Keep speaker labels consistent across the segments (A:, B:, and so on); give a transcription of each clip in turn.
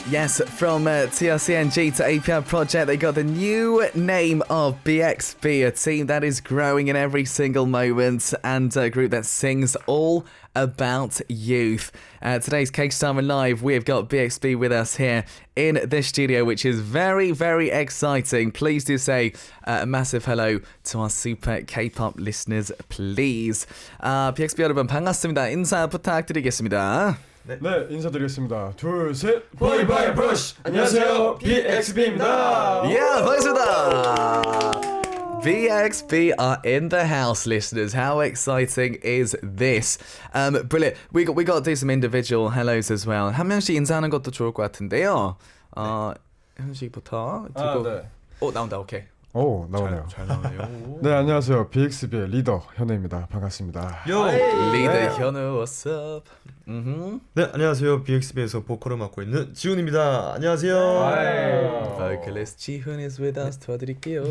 A: Yes, from TRCNG to APR Project, they got the new name of BXB, a team that is growing in every single moment and a group that sings all about youth. Today's K-Poppin Live, we've got BXB with us here in the studio, which is very, very exciting. Please do say a massive hello to our super K-pop listeners, please. BXB 여러분 반갑습니다. 인사 부탁드리겠습니다.
B: 네, 인사드리겠습니다. 둘, 셋, 보이바이 브러쉬! 안녕하세요, BXB입니다.
A: Yeah, 반갑습니다. BXB are in the house, listeners. How exciting is this? Brilliant. We got to do some individual hellos as well. 한 명씩 인사하는 것도 좋을 것 같은데요. 현식부터.
B: 네.
A: 나온다. 오케이.
B: 오, 나오네요.
A: 잘 나오네요.
B: 네, 안녕하세요. BXB의 리더 현우입니다. 반갑습니다.
A: 리더 현우, what's up?
C: 네, 안녕하세요. BXB에서 보컬을 맡고 있는 지훈입니다. 안녕하세요.
A: Vocalist 지훈 is with us. 도와드릴게요.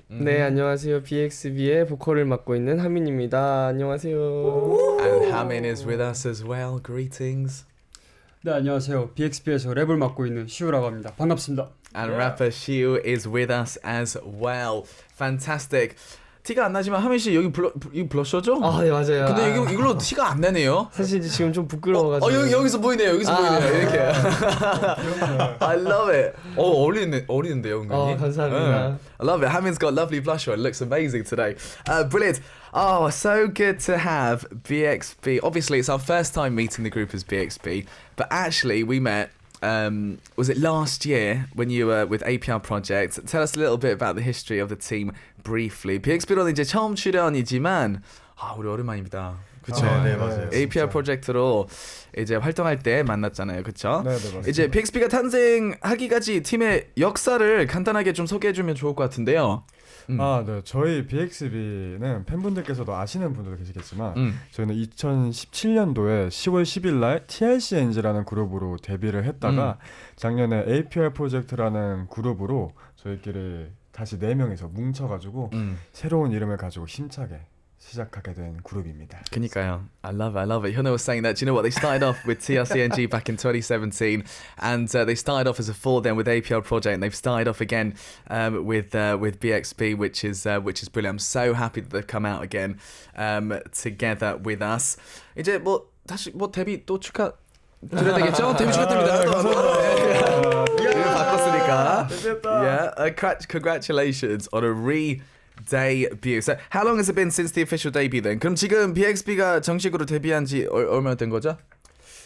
D: 네, 안녕하세요. BXB의 보컬을 맡고 있는 하민입니다. 안녕하세요.
A: And Hamin is with us as well. Greetings.
E: 네, 안녕하세요. BXB에서 랩을 맡고 있는 시우라고 합니다. 반갑습니다.
A: And rapper Shiu is with us as well. Fantastic. 티가 안 나지만 하민 씨 여기 블러셔죠?
D: 아, 네, 맞아요.
A: 근데 이걸로 티가 안 나네요.
D: 사실 지금 좀 부끄러워가지고.
A: 여기서 보이네요. 이렇게. I love it. 어리는데요, 은근히.
D: 감사합니다.
A: I love it. Hamin's got lovely blusher. It looks amazing today. Brilliant. Oh, so good to have BXB. Obviously, it's our first time meeting the group as BXB, but actually we met. Was it last year when you were with APR Project? Tell us a little bit about the history of the team briefly. BXB로는 이제 처음 출연이지만 우리 오랜만입니다. 그쵸?
C: 네, 맞아요.
A: APR 프로젝트로 이제 활동할 때 만났잖아요. 그쵸?
B: 네, 맞습니다.
A: 이제 BXB가 탄생하기까지 팀의 역사를 간단하게 좀 소개해주면 좋을 것 같은데요.
B: 네. 저희 BXB는 팬분들께서도 아시는 분들도 계시겠지만 저희는 2017년도에 10월 10일 날 TRCNG라는 그룹으로 데뷔를 했다가 작년에 APR 프로젝트라는 그룹으로 저희끼리 다시 4명이서 뭉쳐가지고 새로운 이름을 가지고 힘차게 시작하게 된 그룹입니다.
A: 그니까요. I love it. Hyuna was saying that. Do you know what? They started off with TRCNG back in 2017, and they started off as a 4 then with APR Project, and they've started off again with BXB, which is brilliant. I'm so happy that they've come out again together with us. 이제 다시 데뷔 또 축하 드려야 되겠죠? 데뷔 축하드립니다. 이름 바꿨으니까. Yeah, congratulations on a debut. So how long has it been since the official debut then? 그럼 지금 BXB가 정식으로 데뷔한 지 얼마나 된 거죠?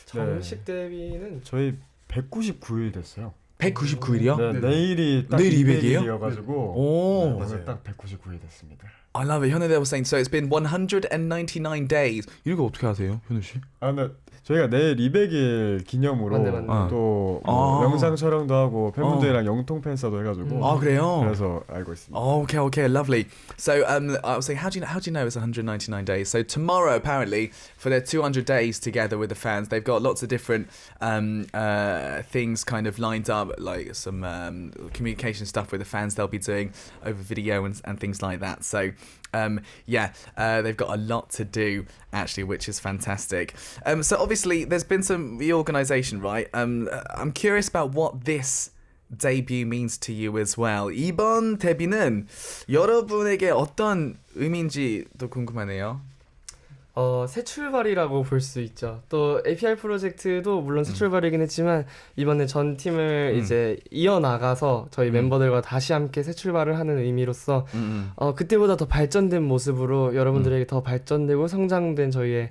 D: 정식 데뷔는
B: 저희 199일 됐어요.
A: 199일이요?
B: 네, 내일이 딱
A: 내일
B: 200일이어가지고
A: 오늘
B: 딱 199일 됐습니다.
A: I love it. 현우 was saying so it's been 199 days. 이거 어떻게 하세요, 현우 씨?
B: 근데 저희가 내일 200일 기념으로
D: 맞네.
B: 또 영상 촬영도 하고 팬분들이랑 영통 팬싸도 해가지고
A: 그래요?
B: 그래서 알고 있습니다.
A: Okay, lovely. So I was saying, how do you know it's 199 days? So tomorrow, apparently, for their 200 days together with the fans, they've got lots of different things kind of lined up, like some communication stuff with the fans they'll be doing over video and things like that. So they've got a lot to do actually, which is fantastic. So obviously there's been some reorganization, right? I'm curious about what this debut means to you as well. 이번 데뷔는 여러분에게 어떤 의미인지도 궁금하네요.
D: 새 출발이라고 볼 수 있죠. 또 APR 프로젝트도 물론 새 출발이긴 했지만 이번에 전 팀을 이제 이어나가서 저희 멤버들과 다시 함께 새 출발을 하는 의미로서 그때보다 더 발전된 모습으로 여러분들에게 더 발전되고 성장된 저희의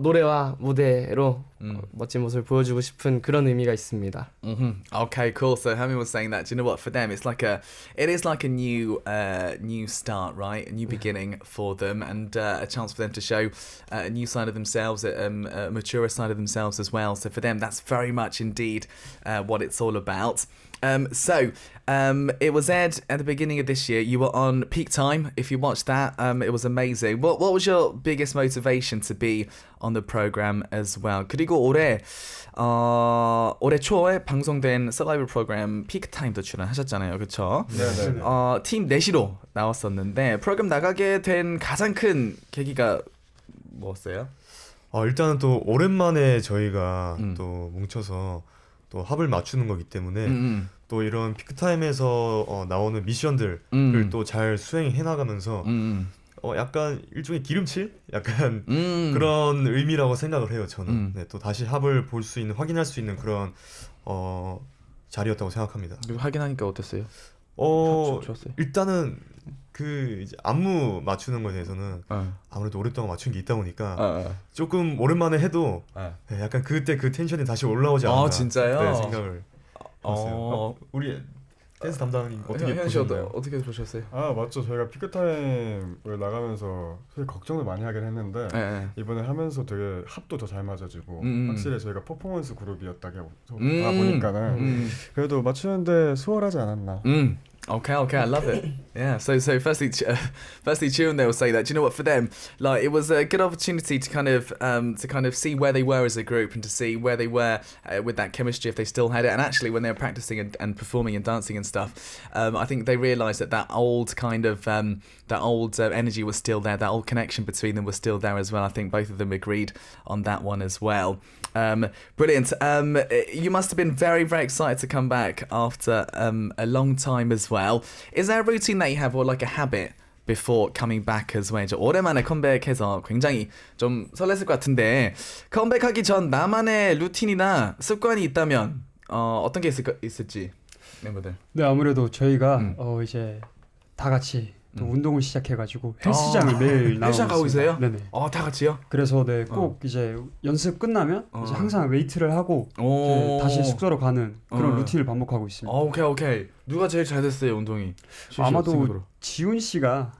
D: 노래와 무대로 멋진 모습을 보여주고 싶은 그런 의미가 있습니다.
A: Okay, cool. So Hamin was saying that. Do you know what? For them, it is like a new start, right? A new beginning for them, and a chance for them to show a new side of themselves, a mature side of themselves as well. So for them, that's very much indeed what it's all about. It was aired at the beginning of this year. You were on Peak Time. If you watched that, it was amazing. What was your biggest motivation to be on the program as well? 그리고 올해 초에 방송된 서바이벌 프로그램 피크타임도 출연하셨잖아요, 그렇죠?
B: 네.
A: 팀 넷이로 나왔었는데 프로그램 나가게 된 가장 큰 계기가 뭐였어요?
C: 일단은 또 오랜만에 저희가 또 뭉쳐서 또 합을 맞추는 거기 때문에 또 이런 피크타임에서 나오는 미션들을 또 잘 수행해 나가면서 약간 일종의 기름칠? 약간 그런 의미라고 생각을 해요. 저는 네, 또 다시 합을 볼 수 있는 확인할 수 있는 그런 자리였다고 생각합니다.
A: 확인하니까 어땠어요? 좋았어요.
C: 일단은 그 이제 안무 맞추는 거에 대해서는 아무래도 오랫동안 맞춘 게 있다 보니까 조금 오랜만에 해도 네, 약간 그때 그 텐션이 다시 올라오지 않나.
A: 진짜요?
C: 네, 생각을 했어요. 우리 댄스 담당님 어떻게 보셨나요?
A: 어떻게 보셨어요?
B: 맞죠. 저희가 피크타임을 나가면서 사실 걱정을 많이 하긴 했는데 이번에 하면서 되게 합도 더 잘 맞아지고 확실히 저희가 퍼포먼스 그룹이었다가 보니까는 그래도 맞추는데 수월하지 않았나.
A: Okay, I love it. Yeah. So firstly, Chiu and they will say that. Do you know what? For them, like it was a good opportunity to kind of see where they were as a group and to see where they were with that chemistry if they still had it. And actually, when they were practicing and performing and dancing and stuff, I think they realised that old kind of energy was still there. That old connection between them was still there as well. I think both of them agreed on that one as well. Brilliant. You must have been very, very excited to come back after a long time as well. Is there a routine that you have or like a habit before coming back as well? 오랜만에 컴백해서 굉장히 좀 설렜을 것 같은데 컴백하기 전 나만의 루틴이나 습관이 있다면 어떤 게 있을지 멤버들.
E: 네, 아무래도 저희가 이제 다 같이 또 운동을 시작해가지고 헬스장을 매일 나가고
A: 가고 있어요?
E: 네네.
A: 다 같이요?
E: 그래서 네, 꼭 이제 연습 끝나면 이제 항상 웨이트를 하고 이제 다시 숙소로 가는 그런 루틴을 반복하고 있습니다.
A: 오케이. 누가 제일 잘 됐어요 운동이?
E: 아마도
A: 생각으로.
E: 지훈 씨가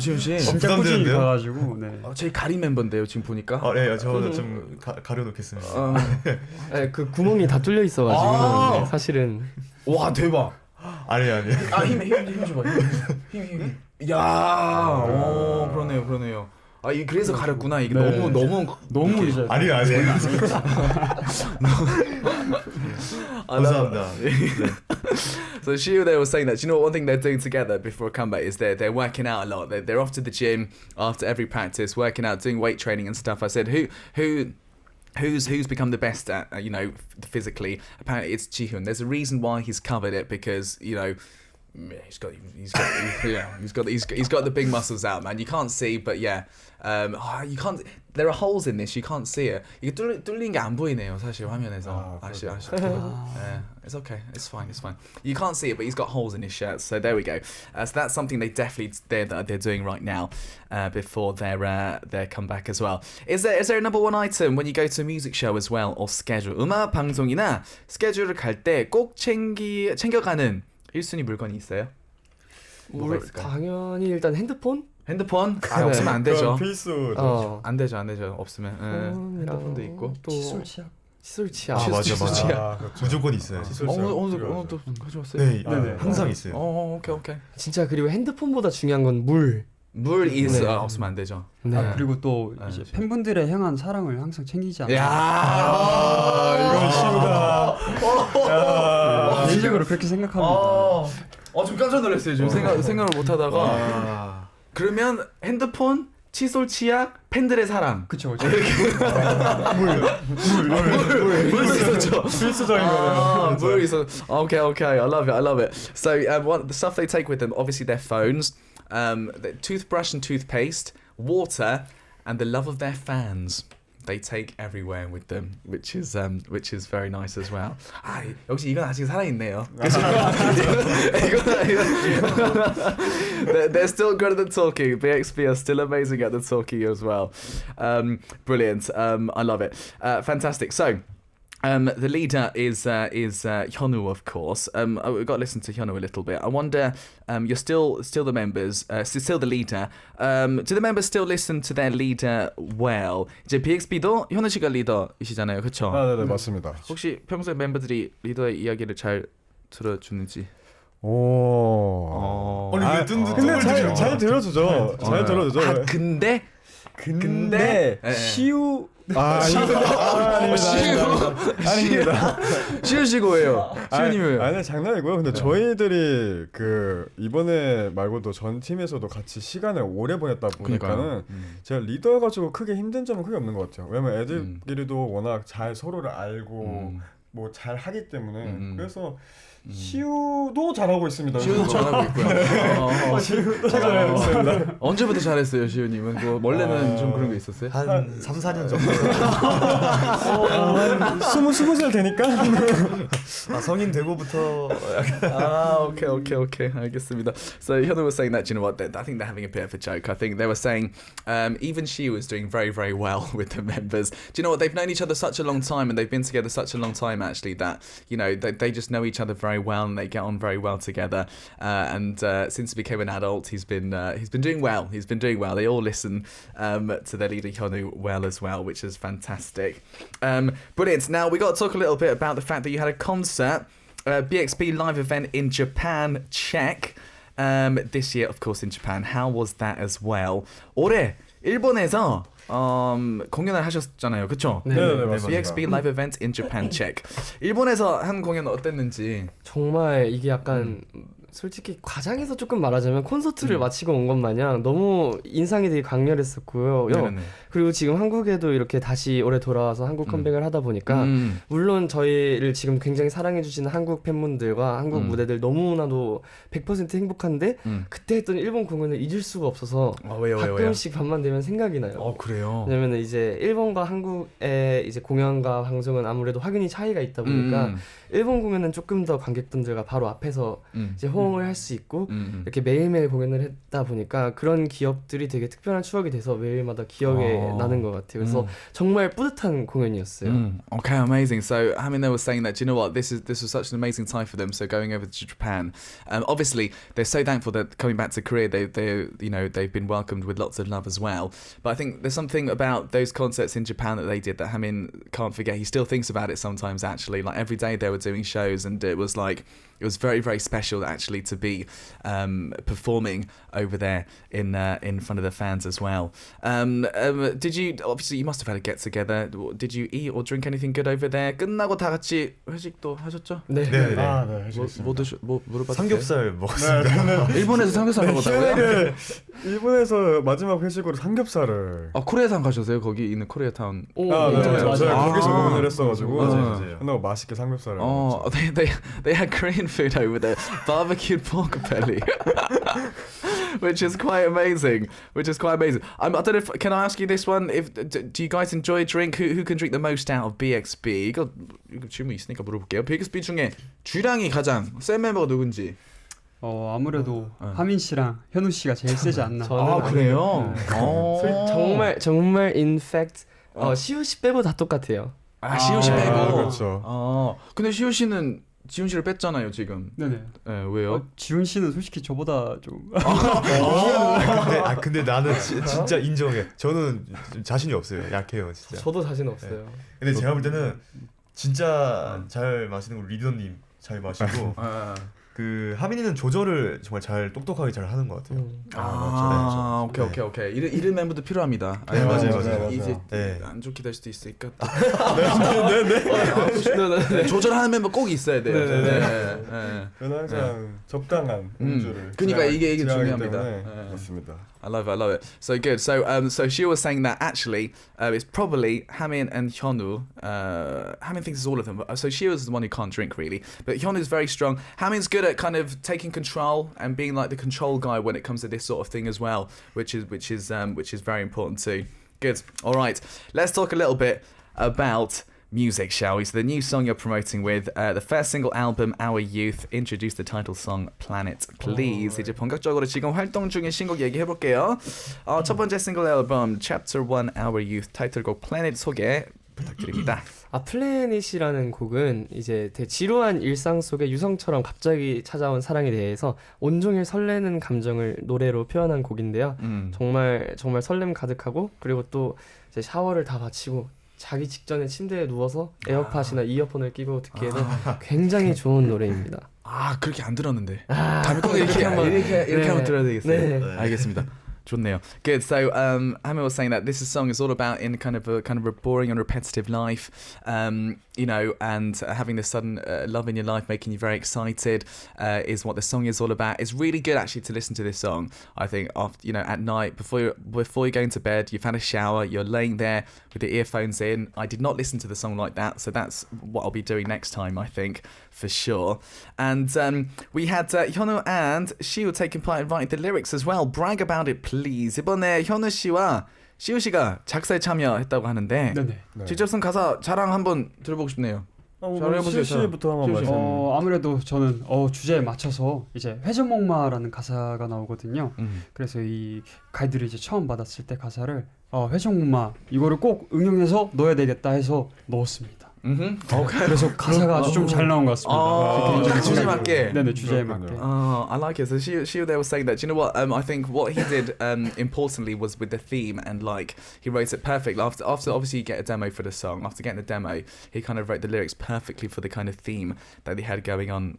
A: 지훈 씨
E: 진짜 꾸준히 가가지고 네.
A: 제일 가린 멤버인데요 지금 보니까.
C: 네, 저 좀 가려놓겠습니다.
D: 네, 그 구멍이 다 뚫려 있어가지고 네, 사실은.
A: 와 대박.
C: 아니.
A: 힘 줘봐. 힘. 야, 그러네요. 그래서 가렸구나. 이게
E: 네.
A: 너무
E: 이제.
C: 아니. 감사합니다.
A: So Shiu, they were saying that. Do you know what one thing they're doing together before a comeback is they're working out a lot. They're off to the gym after every practice, working out, doing weight training and stuff. I said, who's become the best at physically? Apparently it's Jihoon. There's a reason why he's covered it because he's got the big muscles out, man. You can't see, but yeah, you can't. There are holes in this. You can't see it. 이게 뚫린 게 안 보이네요, 사실 화면에서. Yeah, it's okay. It's fine. You can't see it, but he's got holes in his shirt. So there we go. So that's something they're doing right now before their comeback as well. Is there a number one item when you go to a music show as well or schedule? 음악 방송이나 스케줄을 갈 때 꼭 챙겨가는 1순위 물건이 있어요?
D: 당연히 일단 핸드폰?
A: 없으면 안 되죠.
B: 필수.
A: 안 되죠. 없으면. 핸드폰도 있고
D: 또 칫솔 치약.
C: 맞아. 무조건 있어요.
A: 오늘 또 가져왔어요?
C: 네, 항상 있어요.
A: 오케이.
D: 진짜 그리고 핸드폰보다 중요한 건 물.
A: 물 없으면 안 되죠.
D: 네.
E: 그리고 또 이제 팬분들의 향한 사랑을 항상 챙기지 않아요.
A: 이건
E: 쉬우다. 개인적으로 그렇게 생각합니다.
A: 좀 깜짝 놀랐어요. 지금 생각을 못 하다가. 그러면 핸드폰, 칫솔, 치약, 팬들의 사랑.
E: 그쵸.
A: 물 있었죠.
B: 필수적인 거네요.
A: 물 있어. Okay. I love it. So the stuff they take with them, obviously their phones, the toothbrush and toothpaste, water, and the love of their fans. They take everywhere with them, which is very nice as well. 역시 이건 아직 살아있네요. They're still good at the talking. BXB are still amazing at the talking as well. Brilliant. I love it. Fantastic. So. The leader is Hyunwoo, of course. We've got to listen to Hyunwoo a little bit. I wonder, you're still the members, still the leader. Do the members still listen to their leader well? 이제 BXB도 현우 씨가 리더이시잖아요, 그렇죠?
B: 네네 맞습니다.
A: 혹시 평소에 멤버들이 리더의 이야기를 잘 들어주는지?
B: 근데 잘 들어주죠. 잘 들어주죠. 근데
A: 네.
B: 시우
A: 아닙니다. 시우시고예요. 시우님은
B: 아니 장난이고요. 근데 저희들이 그 이번에 말고도 전 팀에서도 같이 시간을 오래 보냈다 보니까는 제가 리더여가지고 크게 힘든 점은 크게 없는 것 같아요. 왜냐면 애들끼리도 워낙 잘 서로를 알고 뭐 잘 하기 때문에 그래서 시우도 잘하고 있습니다.
A: 시우도 잘하고 있고요.
B: 시우도 잘하고 있습니다.
A: 언제부터 잘했어요, 시우님은? 뭐 원래는 좀 그런 게 있었어요?
C: 한 3, 4년 정도.
B: 한 20살 되니까.
C: 성인 되고부터.
A: Okay. 알겠습니다. So Hyunwoo was saying that, you know what? I think they're having a bit of a joke. I think they were saying even she was doing very, very well with the members. Do you know what? They've known each other such a long time and they've been together such a long time actually that, you know, they just know each other very well and they get on very well together. And since he became an adult, he's been doing well. He's been doing well. They all listen to their leader Hyunwoo well as well, which is fantastic. Brilliant. Now we got to talk a little bit about the fact that you had a concert, BXB live event in Japan, check. This year, of course, in Japan. How was that as well? 올해 일본에서 공연을 하셨잖아요, 그렇죠?
B: 네, 맞습니다.
A: BXB live event in Japan, check. 일본에서 한 공연 어땠는지.
D: 정말 이게 약간 솔직히 과장해서 조금 말하자면 콘서트를 마치고 온 것 마냥 너무 인상이 되게 강렬했었고요. 그리고 지금 한국에도 이렇게 다시 올해 돌아와서 한국 컴백을 하다 보니까 물론 저희를 지금 굉장히 사랑해주시는 한국 팬분들과 한국 무대들 너무나도 100% 행복한데 그때 했던 일본 공연을 잊을 수가 없어서 가끔씩 밤만 되면 생각이 나요.
A: 그래요?
D: 왜냐면 이제 일본과 한국의 이제 공연과 방송은 아무래도 확연히 차이가 있다 보니까 일본 공연은 조금 더 관객분들과 바로 앞에서 이제 호응을 할 수 있고 이렇게 매일매일 공연을 했다 보니까 그런 기억들이 되게 특별한 추억이 돼서 매일마다 기억에 나는 것 같아요. 그래서 정말 뿌듯한 공연이었어요.
A: Okay, amazing. So Hamin was saying that, do you know what, this was such an amazing time for them. So going over to Japan, obviously they're so thankful that coming back to Korea, they've been welcomed with lots of love as well. But I think there's something about those concerts in Japan that they did that Hamin can't forget. He still thinks about it sometimes. Actually, like every day they were doing shows, and it was very, very special actually to be performing over there in front of the fans as well. Did you, obviously you must have had a get together. Did you eat or drink anything good over there? 끝나고 다 같이 회식도 하셨죠?
D: 네.
A: 뭐 물어봤어요?
C: 삼겹살 먹었습니다.
A: 일본에서 삼겹살 먹었다고요?
B: 일본에서 마지막 회식으로 삼겹살을.
A: 코리아타운 가셨어요? 거기 있는 코리아타운.
B: 맞아요. 거기서 공연을 했어가지고
C: 맞아요.
B: 끝나고 맛있게 삼겹살을.
A: They had Korean food over there, barbecued pork belly, which is quite amazing. I don't know if, can I ask you this one? Do you guys enjoy drink? Who can drink the most out of BXB? 이거 질문 있으니까 물어볼게요. BXB 중에 주량이 가장 센 멤버가 누군지.
E: 아무래도 하민 씨랑 현우 씨가 제일 세지 않나.
A: 그래요?
D: 정말 in fact 시우 씨 빼고 다 똑같아요.
A: 시우 씨 빼고.
B: 그렇죠.
A: 근데 시우 씨는 지훈 씨를 뺐잖아요 지금.
E: 네네.
A: 네, 왜요?
E: 지훈 씨는 솔직히 저보다 좀.
C: 근데 나는 진짜 인정해. 저는 자신이 없어요. 약해요, 진짜.
D: 저도 자신 없어요.
C: 네. 근데 제가 볼 때는 진짜 잘 마시는 거 리더님 잘 마시고. 그 하민이는 조절을 정말 똑똑하게 잘 하는 것 같아요.
A: 오케이. 이런 멤버도 필요합니다.
C: 네, 맞아요.
A: 이제 안 좋게 될 수도 있으니까.
D: 네.
A: 조절하는 멤버 꼭 있어야 돼요.
B: 저는 항상 적당한 음주를.
A: 그러니까 이게 중요합니다.
B: 맞습니다.
A: I love it. So good. So she was saying that actually it's probably Hamin and Hyunwoo. Hamin thinks it's all of them. So she was the one who can't drink really, but Hyunwoo's very strong. Hamin's good at kind of taking control and being like the control guy when it comes to this sort of thing as well, which is very important too. Good. All right. Let's talk a little bit about music, shall we? So the new song you're promoting with the first single album Our Youth introduced the title song Planet Please. 이제 본격적으로 지금 활동 중인 신곡 얘기해볼게요. 첫 번째 싱글 앨범 Chapter 1 Our Youth 타이틀곡 Planet 소개 부탁드립니다.
D: 플래닛이라는 곡은 이제 되게 지루한 일상 속에 유성처럼 갑자기 찾아온 사랑에 대해서 온종일 설레는 감정을 노래로 표현한 곡인데요. 정말 설렘 가득하고 그리고 또 이제 샤워를 다 마치고 자기 직전에 침대에 누워서 에어팟이나 이어폰을 끼고 듣기에는 굉장히 좋은 노래입니다.
A: 그렇게 안 들었는데. 다음에 꼭 이렇게 한번 들어야 되겠어요.
D: 네.
A: 알겠습니다. 좋네요. Good. So Hamil was saying that this song is all about in kind of a boring and repetitive life, you know, and having this sudden love in your life making you very excited is what the song is all about. It's really good actually to listen to this song. I think after, you know, at night before you're going to bed, you've had a shower, you're laying there with the earphones in. I did not listen to the song like that, so that's what I'll be doing next time, I think, for sure. And we had Hyunwoo and Shiu taking part in writing the lyrics as well. Brag about it, please. 이번에 현우 씨와 시우 씨가 작사에 참여했다고 하는데
E: 네네.
A: 직접 쓴 가사 자랑 한번 들어보고 싶네요.
B: 시우 씨부터 한번 말해주세요.
E: 아무래도 저는 주제에 맞춰서 이제 회전목마라는 가사가 나오거든요. 그래서 이 가이드를 이제 처음 받았을 때 가사를 회전목마 이거를 꼭 응용해서 넣어야 되겠다 해서 넣었습니다. 그래서 가사가 아주 좀 잘 나온 것 같습니다.
A: 주제에 맞게.
E: 네네, 주제에 맞게.
A: I like it. So she there was saying that. Do you know what? I think what he did importantly was with the theme, and like he wrote it perfectly. After obviously you get a demo for the song. After getting the demo, he kind of wrote the lyrics perfectly for the kind of theme that they had going on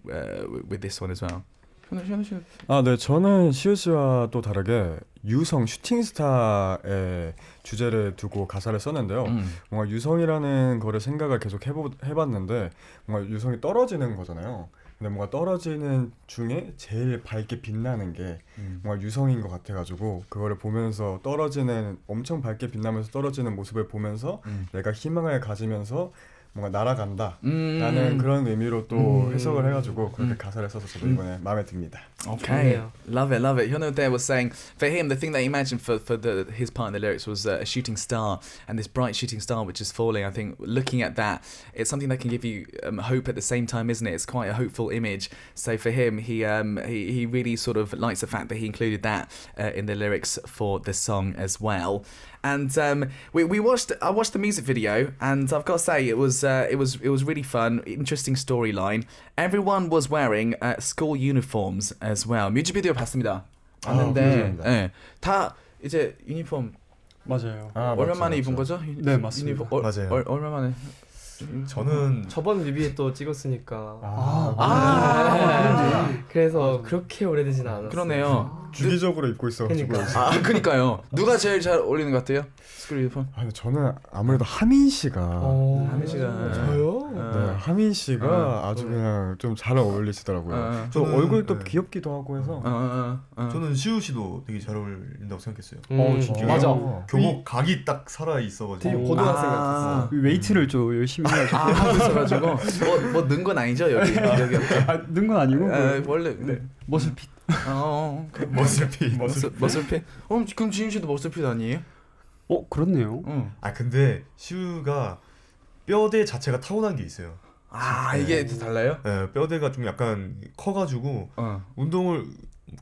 A: with this one as well.
B: 네, 저는 시우 씨와 또 다르게 유성 슈팅스타의 주제를 두고 가사를 썼는데요. 뭔가 유성이라는 거를 생각을 계속 해봤는데 뭔가 유성이 떨어지는 거잖아요. 근데 뭔가 떨어지는 중에 제일 밝게 빛나는 게 뭔가 유성인 것 같아가지고 그거를 보면서 떨어지는 엄청 밝게 빛나면서 떨어지는 모습을 보면서 내가 희망을 가지면서 뭔가 날아간다 라는 그런 의미로 또 해석을 해가지고 그렇게 가사를 써서 저도 이번에 마음에 듭니다.
A: Okay, love it. Hyunwoo there was saying for him the thing that he imagined for his part in the lyrics was a shooting star, and this bright shooting star which is falling. I think looking at that, it's something that can give you hope at the same time, isn't it? It's quite a hopeful image. So for him, he really sort of likes the fact that he included that in the lyrics for the song as well. And I watched the music video, and I've got to say it was really fun, interesting storyline. Everyone was wearing school uniforms as well. 뮤직비디오 봤습니다. 봤는데 다 이제 유니폼
E: 맞아요.
A: 얼마 만에 입은 거죠?
E: 네, 맞습니다.
C: 맞아요.
A: 얼마 만에?
C: 저는
D: 저번 뮤비에 또 찍었으니까 그래서 그렇게 오래되진 않았어요.
A: 그러네요.
B: 주기적으로 입고 있어가지고.
A: 그러니까요. 누가 제일 잘 어울리는 것 같아요? 스쿨 유니폼?
B: 저는 아무래도 하민 씨가.
A: 하민 씨가
D: 저요?
B: 네, 하민 씨가 아주 그냥 좀 잘 어울리시더라고요. 저 얼굴도 귀엽기도 하고 해서.
C: 저는 시우 씨도 되게 잘 어울린다고 생각했어요.
D: 진짜?
A: 맞아.
C: 교복 각이 딱 살아 있어가지고.
D: 되게 고등학생 같았어.
E: 웨이트를 좀 열심히 해가지고.
A: 하고 있어가지고 뭐 는 건 아니죠 여기.
E: 는 건 아니고
A: 원래
E: 머슬핏.
A: 머슬핏. 그럼 지윤 씨도 머슬핏 아니에요?
E: 그렇네요.
C: 근데 시우가 뼈대 자체가 타고난 게 있어요.
A: 이게 달라요?
C: 네, 뼈대가 좀 약간 커가지고 운동을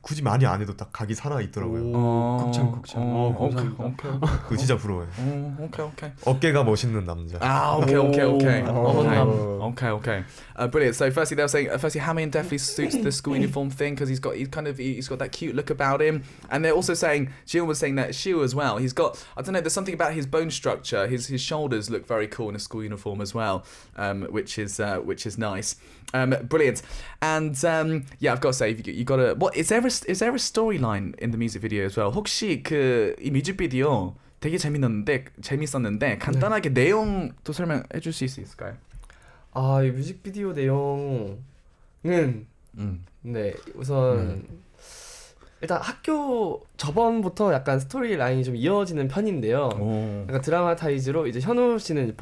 C: 굳이 많이 안 해도 딱 각이 살아 있더라고요.
E: 극찬.
C: 오케이. 그거 진짜 부러워요.
A: 오케이.
C: 어깨가 멋있는 남자.
A: 오케이.
D: 어머남.
A: Okay. Brilliant. So firstly, they were saying, Hamin definitely suits the school uniform thing because he's got that cute look about him. And they're also saying, Jill was saying that Shiu as well. He's got, I don't know, there's something about his bone structure. His shoulders look very cool in a school uniform as well, which is nice. Brilliant. And I've got to say, you got to. Is there a storyline in the music video as well? 혹시 이 뮤직비디오 되게 재밌었는데 간단하게 내용도 설명해 줄 수 있을까요?
D: 이 뮤직비디오 내용은 네 우선 일단 학교 저번부터 약간 스토리 라인이 좀 이어지는 편인데요. 약간 드라마타이즈로 이제 현우 씨는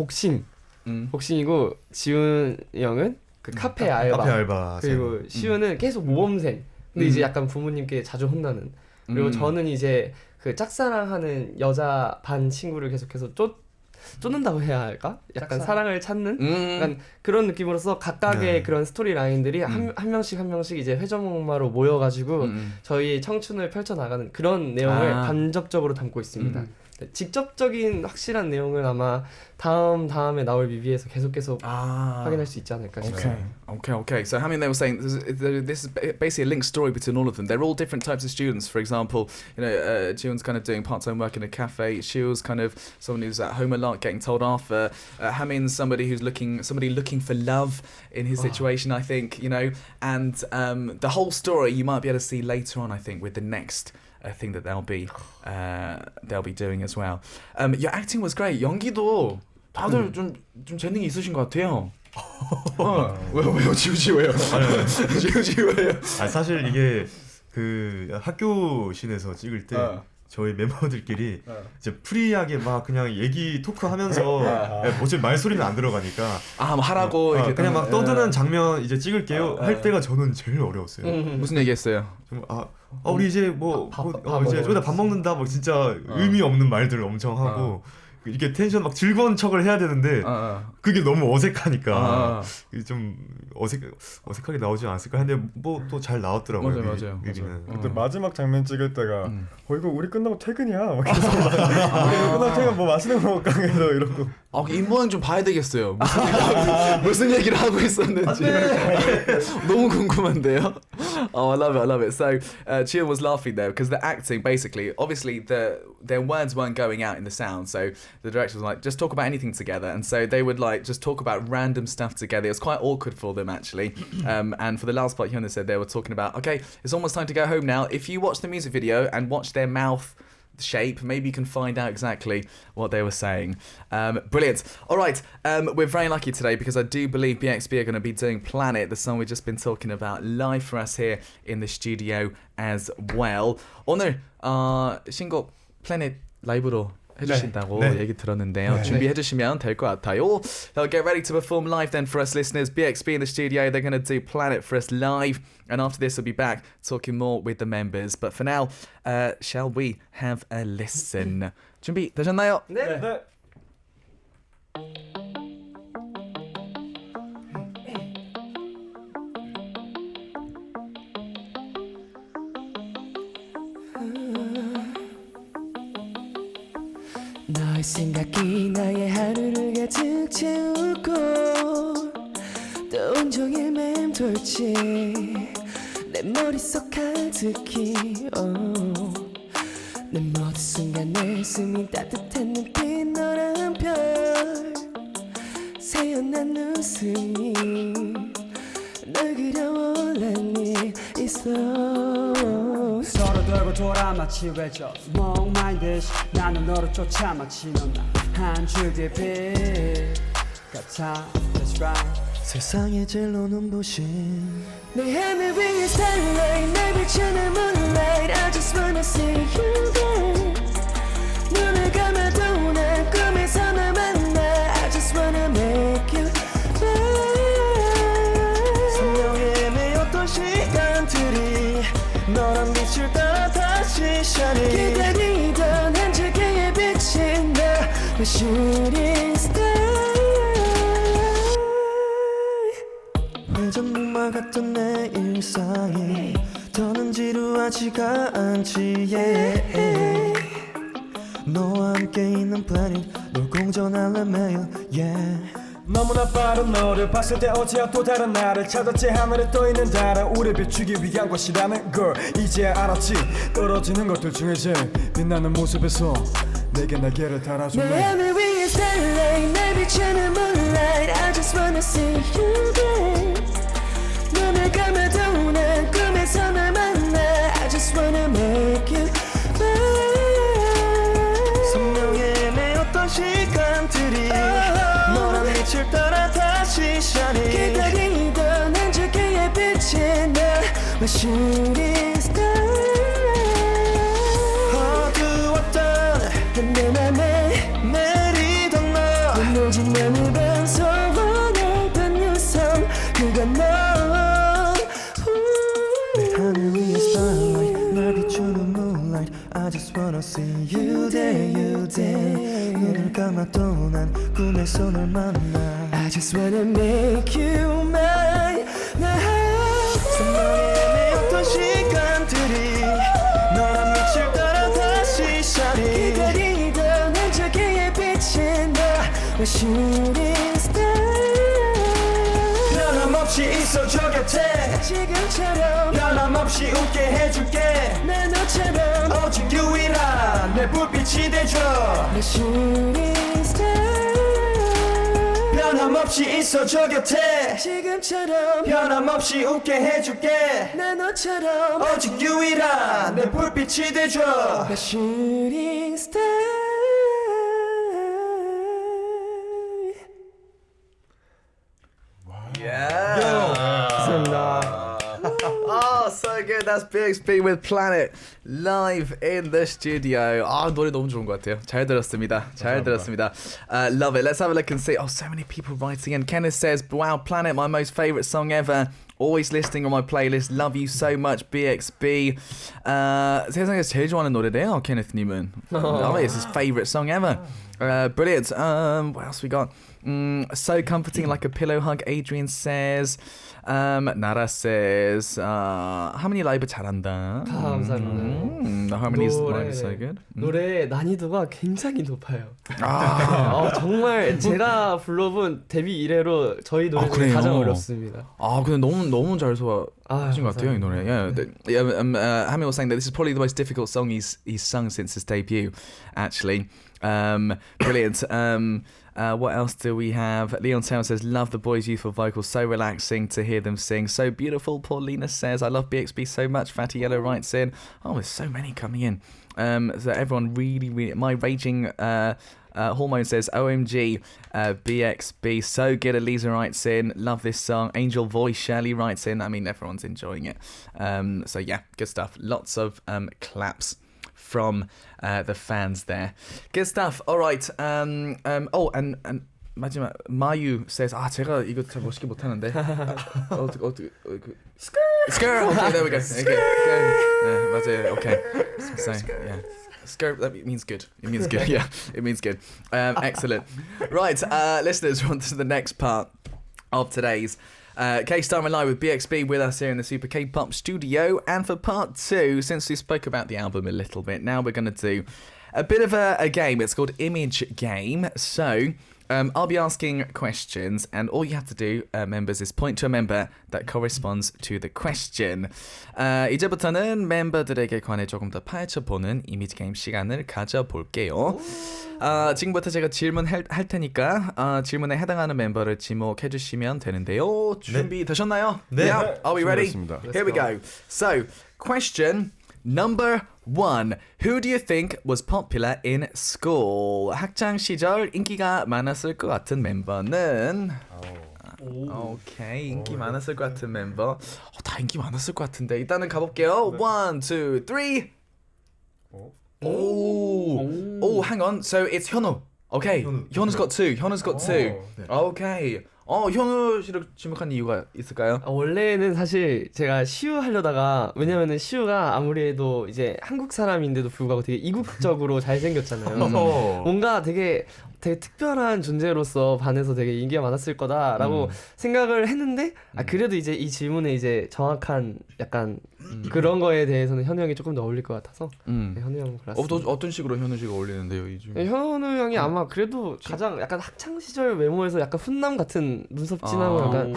D: 복싱이고 지훈 형은 그 카페 알바. 그리고 시우는 계속 모범생. 근데 이제 약간 부모님께 자주 혼나는. 그리고 저는 이제 그 짝사랑하는 여자 반 친구를 계속해서 쫓는다고 해야 할까? 약간 사랑을 찾는 약간 그런 느낌으로서 각각의 그런 스토리 라인들이 한 명씩 이제 회전목마로 모여가지고 저희 청춘을 펼쳐나가는 그런 내용을 간접적으로 담고 있습니다. 직접적인 확실한 내용은 아마 다음에 나올 뮤비에서 계속 확인할 수 있지 않을까 싶어요.
A: Okay. So Hamin, they were saying this is basically a linked story between all of them. They're all different types of students. For example, Jiwon's kind of doing part-time work in a cafe. Shiu's kind of someone who's at home a lot, getting told off. Hamin's somebody looking for love in his situation, I think. And the whole story you might be able to see later on, I think, with the next thing that they'll be doing as well. Your acting was great. 연기도 다들 좀 재능이 있으신 것 같아요. 왜요? 지우지 왜요? 지우지 왜요?
C: 사실 이게 그 학교신에서 찍을 때 저희 멤버들끼리 이제 프리하게 막 그냥 얘기 토크하면서 어차피 말소리는 안 들어가니까
A: 뭐 하라고 이렇게
C: 그냥 막 떠드는 장면 이제 찍을게요 할 때가 저는 제일 어려웠어요.
A: 무슨 얘기했어요?
C: 우리 이제 이제 저희다 밥 먹는다 뭐 진짜 의미 없는 말들 엄청 하고 이렇게 텐션 막 즐거운 척을 해야 되는데 그게 너무 어색하니까 좀 어색하게 나오지 않았을까 했는데 뭐 또 잘 나왔더라고요.
A: 맞아요.
B: 그때 마지막 장면 찍을 때가 이거 우리 끝나고 퇴근이야. 막 계속 끝나고 퇴근 뭐 맛있는 거 먹을까 해서 이러고.
A: 입모양 좀 봐야 되겠어요. 무슨 얘기를 하고 있었는지 너무 궁금한데요. I love it. So Chia was laughing there because the acting basically, obviously their words weren't going out in the sound, so the director was like, just talk about anything together, and so they would like just talk about random stuff together. It was quite awkward for them actually. And for the last part, Hyuna said they were talking about, okay, it's almost time to go home now. If you watch the music video and watch their mouth shape, maybe you can find out exactly what they were saying. Brilliant. All right, we're very lucky today because I do believe BXB are going to be doing Planet, the song we've just been talking about, live for us here in the studio as well. 오늘 신곡 Planet 라이브도 해주신다고 얘기 들었는데요. 준비해주시면 될 것 같아요. They'll get ready to perform live then for us listeners. BXB in the studio, they're going to do Planet for us live. And after this, we'll be back talking more with the members. But for now, shall we have a listen? 준비되셨나요?
D: 네.
F: 너의 생각이 나의 하루를 가득 채우고 또 온종일 맴돌지 내 머릿속 가득히 내 모든 순간 내 숨이 따뜻한 눈빛 너란 별 새어난 웃음이 널 그려올란 일 있어
E: 서로 돌고 돌아 마치 외적 멍마인 듯이 나는 너를 쫓아 마치 넌 나 한 줄기의 빛 같아 That's right
F: 세상에 제일 눈부신 내 하늘 위에 starlight 날 비추는 moonlight I just wanna see you there 눈을 감아도 난 꿈에서 널 만나 I just wanna make you mine 선명해 내 어떤 시간들이 너란 빛을 따라 다시 shining 기다리던 한 줄기의 빛이 나 The shooting star 회전목마 같던 내 일상이 더는 지루하지가 않지 yeah. 너와 함께 있는 planet 널 공존할래 매일 yeah.
B: 너무나 빠른 너를 봤을 때 어제와 또 다른 나를 찾았지 하늘에 떠있는 달아 우리 비추기 위한 것이라는 걸 이제야 알았지 떨어지는 것들 중에 제일 빛나는 모습에서 내게 날개를 달아줄래
F: 내 하늘 위에 starlight 날 비추는 moonlight I just wanna see you there 눈을 감아도 난 꿈에서 널 만나 I just wanna make you mine 선명해 내 어떤 시간들이 너란 빛을 따라 다시 shining 기다리던 한 줄기의 빛이 나 My shooting star 어두웠던 내 맘에 내리던 너 눈물진 맘을 반소원했던 유성 그건 너 내 하늘 위에 starlight 날 비추는 moonlight I just wanna see you there you there 눈을 감아도 난 꿈에서 널 만나 I just wanna make you mine 선명해 내 어떤 시간들이 너란 빛을 따라 다시 shining 기다리던 한 줄기의 빛이 나 My shooting star
B: 변함없이 있어줘 곁에
F: 지금처럼
B: 변함없이 웃게 해줄게
F: 난 너처럼
B: 오직 유일한 내 불빛이 돼줘
F: My shooting star 변함없이 있어줘 곁에
G: 지금처럼
F: 변함없이 웃게 해줄게
G: 난 너처럼
F: 오직 유일한 내 불빛이 돼줘
G: 내 shooting star
A: 감사합니다. Oh, so good. That's BXB with Planet live in the studio. 노래 너무 좋은 것 같아요. 잘 들었습니다. 잘 들었습니다. Love it. Let's have a look and see. Oh, so many people writing in. Kenneth says, "Wow, Planet, my most favorite song ever. Always listening on my playlist. Love you so much, BXB." 세상에서 제일 좋아하는 노래래요, 케네스님은. It's his favorite song ever. Brilliant. What else we got? So comforting, like a pillow hug. Adrian says. Nara says, harmony 라이브 잘한다.
D: 감사합니다.
A: The harmonies live is so good.
D: 노래 난이도가 굉장히 높아요. 정말 제가 불러본 데뷔 이래로 저희 노래 중에 가장 어렵습니다.
A: 근데 너무 잘 소화하신 것 같아요, 이 노래. Hamil was saying that this is probably the most difficult song he's sung since his debut, actually. Brilliant. What else do we have? Leon Taylor says, "Love the boys' youthful vocals, so relaxing to hear them sing. So beautiful." Paulina says, "I love BXB so much." Fatty Yellow writes in, there's so many coming in. So everyone really, my raging hormone says, "OMG, BXB, so good." Elisa writes in, "Love this song." Angel Voice Shirley writes in. I mean, everyone's enjoying it. So yeah, good stuff. Lots of claps from the fans there. Good stuff. All right. And 마지막 마유 says, 제가 이거 잘 멋있게 못하는데. 어떻게 skirt. Okay, there we go. Okay. 네, 맞아요. Okay. So yeah. Skirt, that means good. It means good. Yeah, it means good. Excellent. Right, listeners, we're on to the next part of today's K-Pop Live with BXB with us here in the Super K-Pop studio. And for part 2, since we spoke about the album a little bit, now we're going to do a bit of a game. It's called Image Game. So I'll be asking questions, and all you have to do, members, is point to a member that corresponds to the question. 이제부터는 멤버들에게 관해 조금 더 파헤쳐보는 이미지 게임 시간을 가져볼게요. 지금부터 제가 질문할 테니까 질문에 해당하는 멤버를 지목해주시면 되는데요. 준비되셨나요?
C: 네.
A: Yeah. Are we ready? Here we go. So, question number 1. Who do you think was popular in school? 학창 시절 인기가 많았을 것 같은 멤버는? 오케이, 인기 많았을 것 같은 멤버. 다 인기 많았을 것 같은데. 일단은 가볼게요. 1, 2, 3. hang on. So it's 현우. Okay, 현우's got 2. 현우's got 2. Okay. 현우 씨를 지목한 이유가 있을까요?
D: 원래는 사실 제가 시우 하려다가, 왜냐면은 시우가 아무래도 이제 한국 사람인데도 불구하고 되게 이국적으로 잘생겼잖아요. 뭔가 되게 특별한 존재로서 반해서 되게 인기가 많았을 거다라고 생각을 했는데, 그래도 이제 이 질문에 이제 정확한 약간 그런 거에 대해서는 현우 형이 조금 더 어울릴 것 같아서 네, 현우 형 골랐습니다.
A: 어떤 식으로 현우 씨가 어울리는데요, 이 중에?
D: 현우 형이 아마 그래도 가장 약간 학창 시절 외모에서 약간 훈남 같은 눈썹 진하고 약간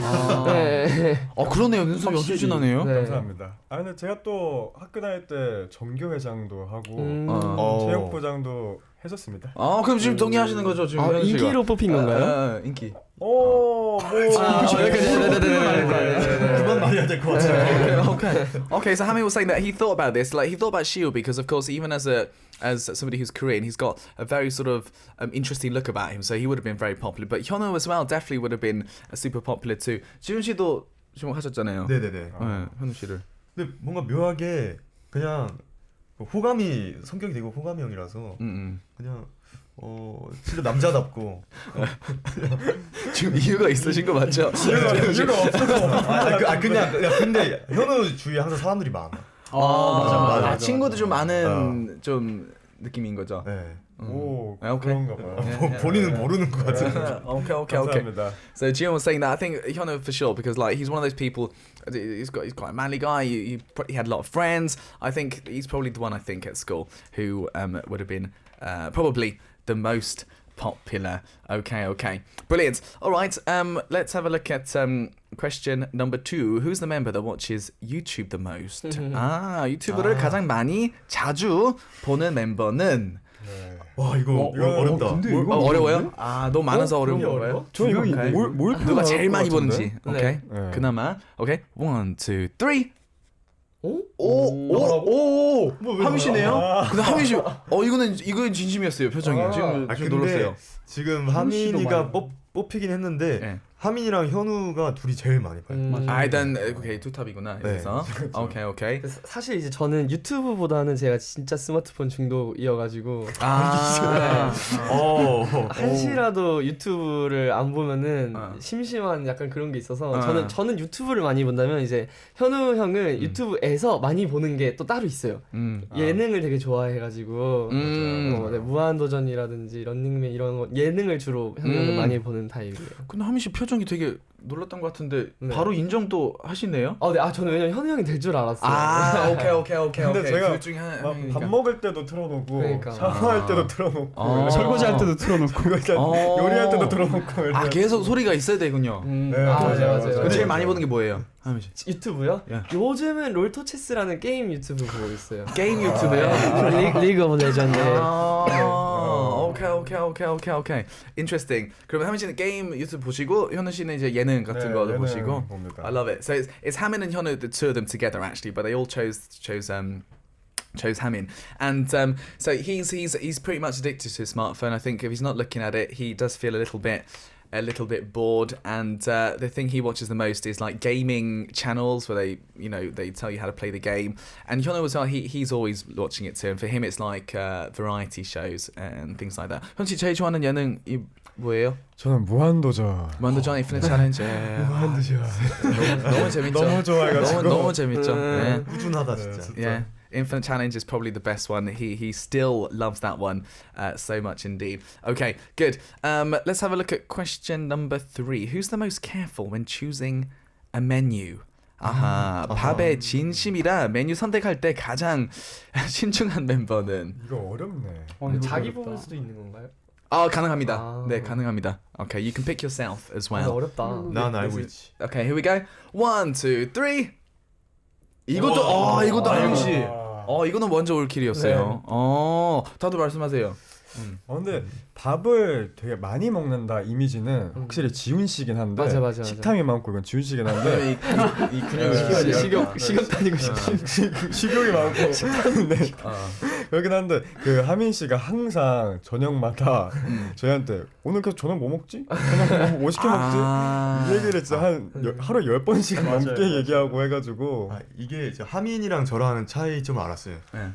D: 네.
A: 그러네요. 눈썹 연출 진하네요.
D: 네.
B: 감사합니다. 근데 제가 또 학교 다닐 때 정교 회장도 하고 체육부장도 했었습니다.
A: 그럼 지금 동의하시는 거죠, 지금?
D: 인기로 뽑힌 건가요?
A: 인기.
C: 그건 말해야 될 것 같아요.
A: Okay. So Hami was saying that he thought about this, like he thought about Shiu because, of course, even as somebody who's Korean, he's got a very sort of interesting look about him. So he would have been very popular. But Hyunwoo as well definitely would have been super popular too. 지훈 씨도 지목하셨잖아요.
C: 네네네.
A: 현우 씨를.
C: 근데 뭔가 묘하게 그냥 호감이 성격이 되게 호감이 형이라서 그냥 진짜 남자답고
A: 지금 이유가 있으신 거 맞죠?
C: 이유가 없어서 그냥 근데 현우 주위에 항상 사람들이 많아.
A: 맞아. 친구도 좀 많은 좀 느낌인 거죠.
C: 네.
B: 그런가 봐요.
C: 본인은 모르는 것 같은데.
A: Okay. So Jian was saying that I think Hyunwoo for sure, because like he's one of those people. He's quite a manly guy. He had a lot of friends. I think he's probably the one I think at school who would have been probably the most popular. Okay. Brilliant. All right. Let's have a look at question number 2. Who's the member that watches YouTube the most? 유튜브를 가장 많이 자주 보는 멤버는?
C: 와 이거 어렵다.
E: 근데 이거
A: 어려워요? 아 너무 많아서 어려운 건가요?
B: 저 이거
A: 오케이.
B: 뭘
A: 누가 제일 많이 보는지. 오케이.
B: 네.
A: 그나마. 오케이. 1, 2, 3.
D: 오?
A: 오, 하민씨네요. 근데 하민씨, 이거는 진심이었어요 표정이. 지금
C: 근데
A: 놀랐어요.
C: 지금 하민이가 뽑히긴 했는데
A: 네.
C: 하민이랑 현우가 둘이 제일 많이 봐요.
A: 일단 오케이 투탑이구나. 그래서 오케이.
D: 사실 이제 저는 유튜브보다는 제가 진짜 스마트폰 중독이어가지고 한시라도 유튜브를 안 보면은 심심한 약간 그런 게 있어서 저는 유튜브를 많이 본다면 이제 현우 형은 유튜브에서 많이 보는 게 또 따로 있어요. 예능을 되게 좋아해가지고 네, 무한도전이라든지 런닝맨 이런 거 예능을 주로 현우 형은 많이 보는 타입이에요.
A: 근데 하민 씨 표정이 되게 놀랐던 것 같은데 바로 인정도 하시네요.
D: 네, 저는 왜냐면 현우 형이 될 줄 알았어요.
A: 오케이.
B: 근데 제가
A: 둘 중에 하나.
B: 밥 먹을 때도 틀어놓고
D: 그러니까.
B: 샤워할 때도 틀어놓고
E: 설거지할 때도 틀어놓고
B: 요리할 때도 틀어놓고
A: 계속 소리가 있어야 되군요.
B: 네,
D: 맞아요.
A: 그럼 제일 많이 보는 게 뭐예요? 하민 씨.
D: 유튜브요?
A: 예.
D: 요즘은 롤토체스라는 게임 유튜브 보고 있어요.
A: 게임 유튜브요?
D: 리그 오브 레전드.
A: 오케이. Interesting. 그러면 하민 씨는 게임 유튜브 보시고 현우 씨는 이제 예능 같은 거
B: 예능
A: 보시고.
B: 봅니다.
A: I love it. So it's Hamin and Hyunwoo, the two of them together actually, but they all chose Hamin, and so he's pretty much addicted to his smartphone. I think if he's not looking at it, he does feel a little bit bored, and the thing he watches the most is like gaming channels where they tell you how to play the game. And Hyunwoo as well, he's always watching it too, and for him it's like variety shows and things like that. 현우 씨 제일 좋아하는 예능이 뭐예요?
B: 저는 무한도전.
A: 무한도전 인피니트 챌린지.
B: 무한도전.
A: 너무 재밌죠.
B: 너무 좋아해가지고.
A: 너무 재밌죠. 네.
C: 꾸준하다 진짜.
A: Yeah, Infinite Challenge is probably the best one. He still loves that one so much indeed. Okay, good. Let's have a look at question number 3. Who's the most careful when choosing a menu? 밥의 진심이라 메뉴 선택할 때 가장 신중한 멤버는?
B: 이거 어렵네.
D: 자기 뽑을 수도 있는 건가요?
A: 가능합니다. 네, 가능합니다. Okay, you can pick yourself as well.
D: 어렵다.
C: 난 알고 있지.
A: Okay, here we go. 1, 2, 3. 이것도 하민 씨. 이거는 먼저 올킬이었어요. 다들 말씀하세요.
B: 근데 밥을 되게 많이 먹는다 이미지는 확실히 지훈 씨긴 한데
D: 맞아.
B: 식탐이 많고 이건 지훈 씨긴 한데
A: 이 근육이
D: 식욕 다니고
B: 식욕이 많고 네. 그렇긴 한데 그 하민 씨가 항상 저녁마다 저희한테 오늘 계속 저녁 뭐 먹지? 저녁 뭐 시켜 먹지? 이 얘기를 진짜 하루에 10번씩 넘게 얘기하고 해가지고
C: 이게 이제 하민이랑 저랑 하는 차이점을 알았어요.
A: 네.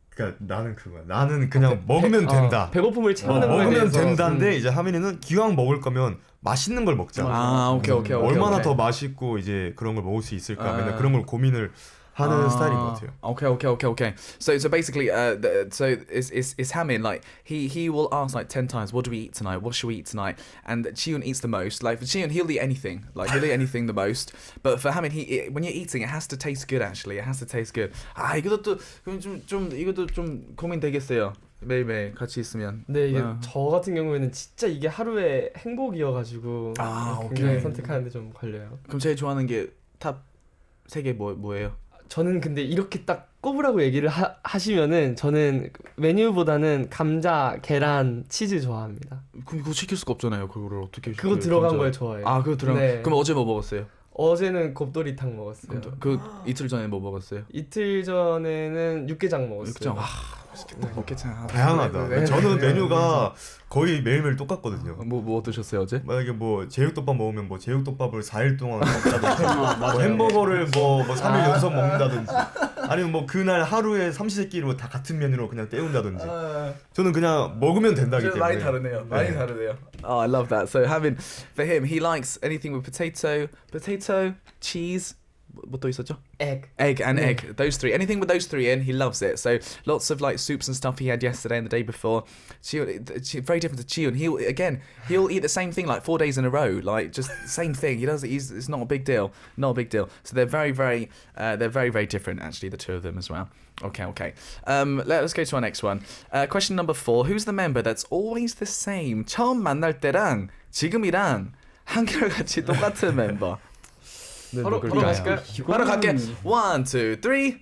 C: 그러니까 나는 그거야. 나는 그냥 먹으면 된다.
D: 배고픔을 채우는 거에
C: 먹으면
D: 대해서.
C: 된다인데 이제 하민이는 기왕 먹을 거면 맛있는 걸 먹자.
A: 오케이.
C: 얼마나 더 맛있고 이제 그런 걸 먹을 수 있을까? 맨날 그런 걸 고민을 하는 스타일인 것 같아요.
A: Okay. So basically, so it's Hamin. Like he will ask like 10 times, "What do we eat tonight? What should we eat tonight?" And Chiun eats the most. Like for Chiun, he'll eat anything. Like he'll eat anything the most. But for Hamin, when you're eating, it has to taste good. Actually, it has to taste good. 이것도 이것도 좀 고민되겠어요. 매일매일 같이 있으면.
D: 네, 이게 저 같은 경우에는 진짜 이게 하루의 행복이어가지고 굉장히 선택하는데 좀 걸려요.
A: 그럼 제일 좋아하는 게 탑 3개 뭐예요?
D: 저는 근데 이렇게 딱 꼽으라고 얘기를 하시면은 저는 메뉴보다는 감자, 계란, 치즈 좋아합니다.
A: 그럼 그거 시킬 수가 없잖아요. 그거를 어떻게
D: 그거 들어간 걸 좋아해요.
A: 그거 들어간.
D: 네.
A: 그럼 어제 뭐 먹었어요?
D: 어제는 곱돌이탕 먹었어요.
A: 그 이틀 전에 뭐 먹었어요?
D: 이틀 전에는 육개장 먹었어요.
A: 육개장. 맛있겠다. 육개장.
C: 다양하다.
D: 네.
C: 저는 메뉴가 거의 매일매일 똑같거든요.
A: 뭐 드셨어요 어제?
C: 만약에 뭐 제육덮밥 먹으면 뭐 제육덮밥을 4일 동안 먹다든지 뭐 햄버거를 뭐 3일 연속 먹는다든지 아니면 뭐 그날 하루에 삼시세끼로 다 같은 메뉴로 그냥 때운다든지 저는 그냥 먹으면 된다기 때문에
A: 많이 다르네요. 많이 다르네요. I love that. So for him, he likes anything with potato, cheese. 뭐 또 있었죠?
D: egg
A: and egg. Those 3. Anything with those 3 in, he loves it. So lots of like soups and stuff he had yesterday and the day before. Very different to Chiun. He'll eat the same thing like 4 days in a row, like just same thing. It's not a big deal. So they're very different actually, the two of them as well. Okay. Let's go to our next one. Question number 4. Who's the member that's always the same? 처음 만날 때랑 지금이랑 한결같이 똑같은 멤버.
D: 바로 가실까요?
A: 바로 갈게. 1, 2, 3.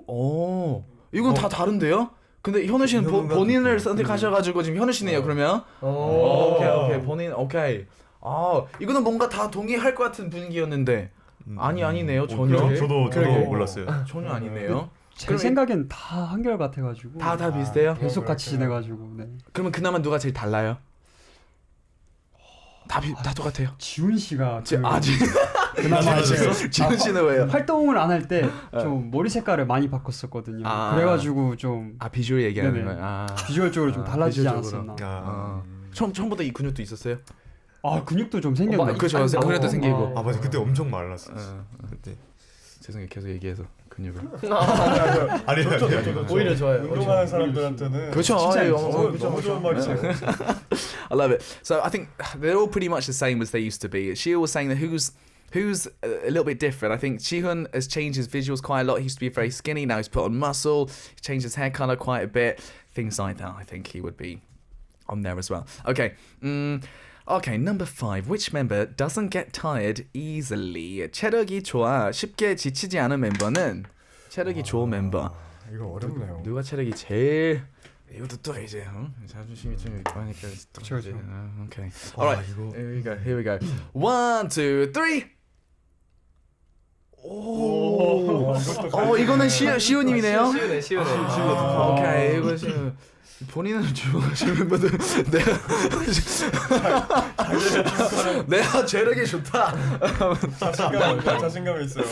A: 오, 이건 다 다른데요? 근데 현우 씨는 본인을 선택하셔가지고 지금 현우 씨네요. 그러면. 오케이 본인 오케이. 아 이거는 뭔가 다 동의할 것 같은 분위기였는데 아니네요 전혀.
C: 저도 몰랐어요.
A: 전혀 아니네요.
E: 제 생각엔 다 한결 같아가지고
A: 다 비슷해요?
E: 계속 같이 지내가지고. 네.
A: 그러면 그나마 누가 제일 달라요? 다 똑같아요.
E: 지훈 씨가
A: 그나마 지훈 씨는 왜요?
E: 활동을 안 할 때 좀 머리 색깔을 많이 바꿨었거든요. 그래가지고 좀
A: 비주얼 얘기하는 거예요.
E: 비주얼적으로 좀 달라지지 않았었나.
A: 처음부터 이 근육도 있었어요?
E: 근육도 좀 생겼네.
A: 그렇죠. 근육도 생기고.
C: 맞아. 그때 엄청 말랐어. 그때.
A: 죄송해요. 계속 얘기해서 근육을.
C: 아니
D: 오히려 좋아요.
B: 운동하는 사람들한테는
A: 그렇죠.
B: 너무 좋은 말이죠.
A: I love it. So I think they're all pretty much the same as they used to be. Shiho was saying that who's a little bit different. I think Jihoon has changed his visuals quite a lot. He used to be very skinny. Now he's put on muscle. He's changed his hair color quite a bit. Things like that. I think he would be on there as well. Okay. Okay, number 5. Which member doesn't get tired easily? 체력이 좋아. 쉽게 지치지 않은 멤버는 체력이 좋은 멤버.
B: 이거 어렵네요.
A: 누가 체력이 제일 이것도 또 이제 자존심이 좀 있고 하니까
E: 그렇죠.
A: Okay. Alright. Here we go. 1, 2, 3. 오. 이거는 시우님이네요.
D: 시우네.
A: 오케이. 이거 시우. 본인은 주목하시는 멤버들 내가 체력이 좋다.
B: 자신감이 있어요.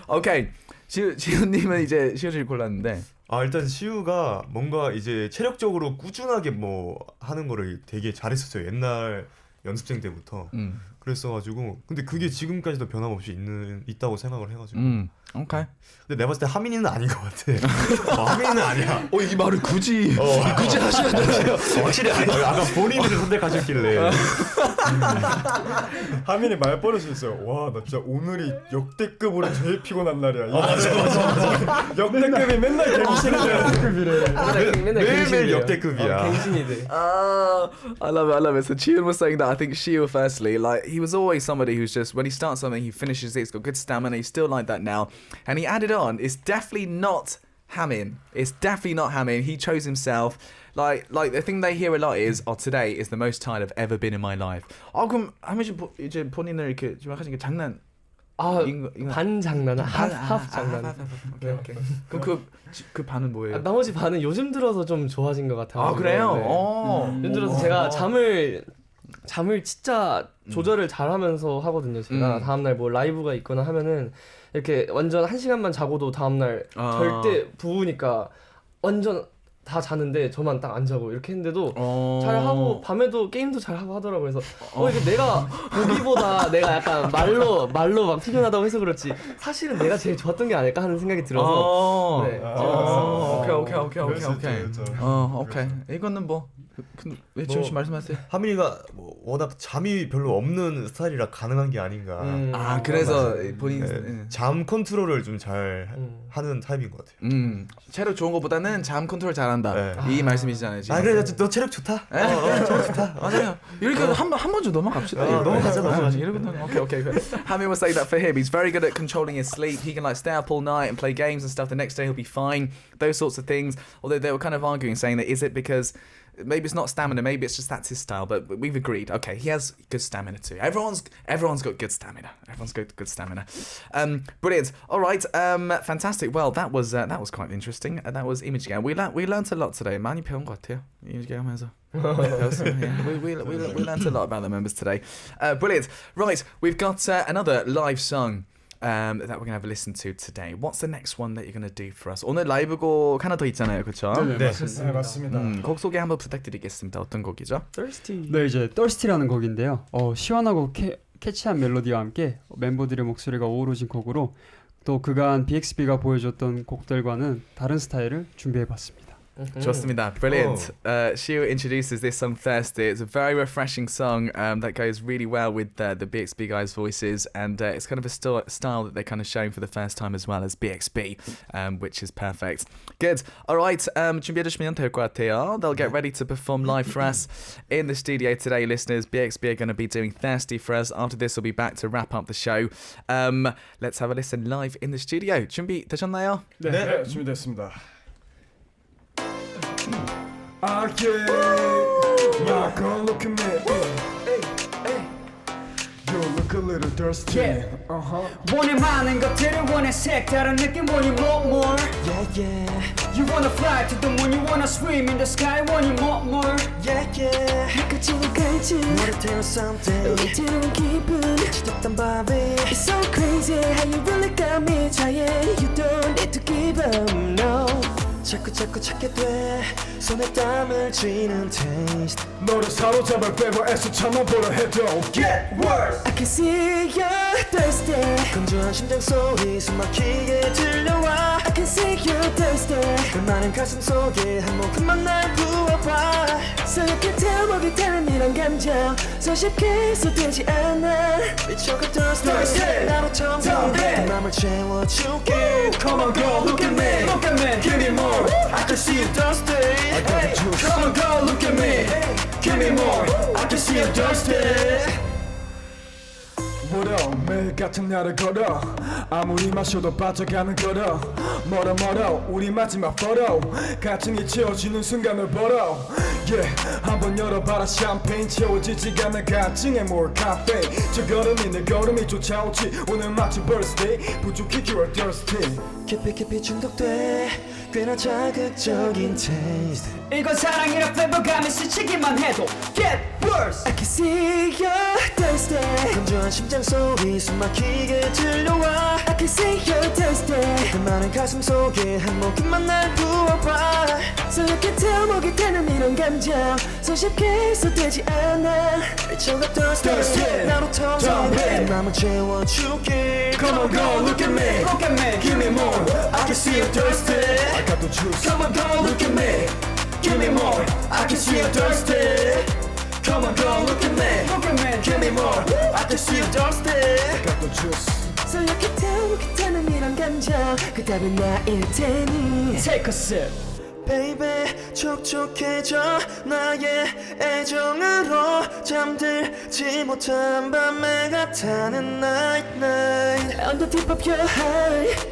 A: 오케이. 지훈님은 이제 시우를 골랐는데.
C: 일단 시우가 뭔가 이제 체력적으로 꾸준하게 뭐 하는 거를 되게 잘했었어요. 옛날 연습생 때부터. 그랬어가지고 근데 그게 지금까지도 변함없이 있다고 생각을 해가지고.
A: 오케이.
C: 근데 내가 봤을 때 하민이는 아닌 것 같아. 하민이는 아니야.
A: 이 말을 굳이 하시면 되나요?
C: 확실히 아니야. 아까 본인을 선택하셨길래.
B: 하민이 말버릇이 있어요. 와, 나 진짜 오늘이 역대급으로 제일 피곤한 날이야.
C: 맞아.
B: 역대급이 맨날 갱신이래.
C: 매일매일 역대급이야.
D: 갱신이들.
A: I love it. So Chiun was saying that I think Shiu firstly, like he was always somebody who's just when he starts something, he finishes it. He's got good stamina. He's still like that now, and he added on. It's definitely not Hamin. It's definitely not Hamin. He chose himself. Like the thing they hear a lot is, today is the most tired I've ever been in my life. 그럼 하민 씨 이제 본인을 이렇게 좀 하신 게 장난.
D: 반 장난, 하프 장난.
A: 오케이. 그럼 그 반은 뭐예요?
D: 나머지 반은 요즘 들어서 좀 좋아진 것 같아요.
A: 그래요?
D: 요즘 들어서 제가 잠을 진짜 조절을 잘하면서 하거든요. 제가 다음날 뭐 라이브가 있거나 하면은 이렇게 완전 1시간만 자고도 다음날 절대 부으니까 완전 다 자는데 저만 딱 안 자고 이렇게 했는데도 잘 하고 밤에도 게임도 잘 하고 하더라고요. 그래서 이게 내가 보기보다 내가 약간 말로 막 피곤하다고 해서 그렇지 사실은 내가 제일 좋았던 게 아닐까 하는 생각이 들어서
A: 오케이. 이거는 왜 지훈 씨 말씀하세요?
C: 하민이가 뭐 워낙 잠이 별로 없는 스타일이라 가능한 게 아닌가.
A: 그래서 본인
C: 잠 컨트롤을 좀 잘 하는 타입인 것 같아요.
A: 체력 좋은 것보다는 잠 컨트롤 잘한다.
C: 네.
A: 이 말씀이시잖아요. 지금.
C: 그래 너 체력 좋다. 체력 좋다.
A: 맞아요. 이렇게 한번 좀 넘어갑시다.
C: 넘어가자.
A: Okay. Hamid was saying that for him, he's very good at controlling his sleep. He can stay up all night and play games and stuff. The next day he'll be fine. Those sorts of things. Although they were kind of arguing, saying that is it because maybe it's not stamina, maybe it's just that's his style. But we've agreed. Okay, he has good stamina too. Everyone's got good stamina. Everyone's got good stamina. Brilliant. All right. Fantastic. Well, that was quite interesting. That was image game. We learnt a lot today. 많이 배운 것 같아요. image game 하면서. We learnt a lot about the members today. Brilliant. Right, we've got another live song that we're going to have a listen to today. What's the next one that you're going to do for us? 오늘 라이브곡 하나 더 있잖아요. 그렇죠?
B: 네, 맞습니다.
A: 곡 소개 한번 부탁드리겠습니다. 어떤 곡이죠?
D: Thirsty.
E: 네, 이제 Thirsty라는 곡인데요. 시원하고 캐치한 멜로디와 함께 멤버들의 목소리가 어우러진 곡으로 또 그간 BXB가 보여줬던 곡들과는 다른 스타일을 준비해봤습니다.
A: 좋습니다. Brilliant. Shiu introduces this song Thirsty. It's a very refreshing song that goes really well with the BXB guys' voices, and it's kind of a style that they're kind of showing for the first time as well as BXB, which is perfect. Good. All right. 준비해주시면 될 것 같아요. They'll get ready to perform live for us in the studio today, listeners. BXB are going to be doing Thirsty for us. After this, we'll be back to wrap up the show. Let's have a listen live in the studio. 준비되셨나요?
B: 네, 준비됐습니다. yeah. My girl, look at me. You look a little thirsty.
E: 원해 많은 것들을 원해 색다른 느낌 원해 more.
F: Yeah, yeah.
E: You wanna fly to the moon, you wanna swim in the sky, want you more.
F: Yeah, yeah. 끝까지는 갈지 너를 태워 something 위태로운 기분 지쳤던 밤에 It's so crazy how you really got me trying You don't need to give up, no 자꾸 찾게 돼 손에 땀을 쥐는 taste
B: 너를 사로잡을 빼고애써 참아보려 해도 Get worse.
F: I can see you're thirsty 건조한 심장 소리 숨 막히게 들려와 I can see you're thirsty 그 많은 가슴 속에 한 모금만 날 부어봐 So you can tell 뭐기 타는 이런 감정 손쉽게 쏟되지 않아 미쳐가 thirsty 나로 텅빈 그 맘을 채워줄게
B: Come on girl, look at me.
E: Look at me.
B: Give me more.
F: I can see you thirsty
B: I got the juice.
F: Come on girl, look at me
B: Give me more. I can see you thirsty. 멀어 매일 같은 날을 걸어 아무리 마셔도 빠져가는 걸어 멀어 우리 마지막 photo 가증이 채워지는 순간을 벌어 Yeah 한번 열어봐라 샴페인 채워지지가 않는 가증에 more 카페인 저 걸음이 내 걸음이 쫓아오지 오늘 마치 birthday 부족해 you're thirsty
F: 깊이 중독돼 꽤나 자극적인 taste
E: 이건 사랑이라 flavo감이 스치기만 해도 Get worse.
F: I can see you're thirsty 건조한 심장 소리 숨 막히게 들려와 I can see you're thirsty 그 많은 가슴 속에 한 모금만 날 부어봐 So you can tell 목이 타는 이런 감정 손쉽게 쏟되지 않아 미쳐가 thirsty 나로 텅빈 맘을 채워줄게
B: Come on girl look at me.
E: Look at me.
B: Give me more. I can see you thirsty. I got the juice. Come on girl look at me. Give me more. I can see you thirsty. Come on girl look at me.
E: Look at me.
B: Give me more. I can see you thirsty. I got the juice.
F: So you can tell 목이 타는 이런 감정 그 답은 나일 테니
E: Take a sip.
F: Baby 촉촉해져 나의 애정으로 잠들지 못한 밤에 같아는 night On the tip of your heart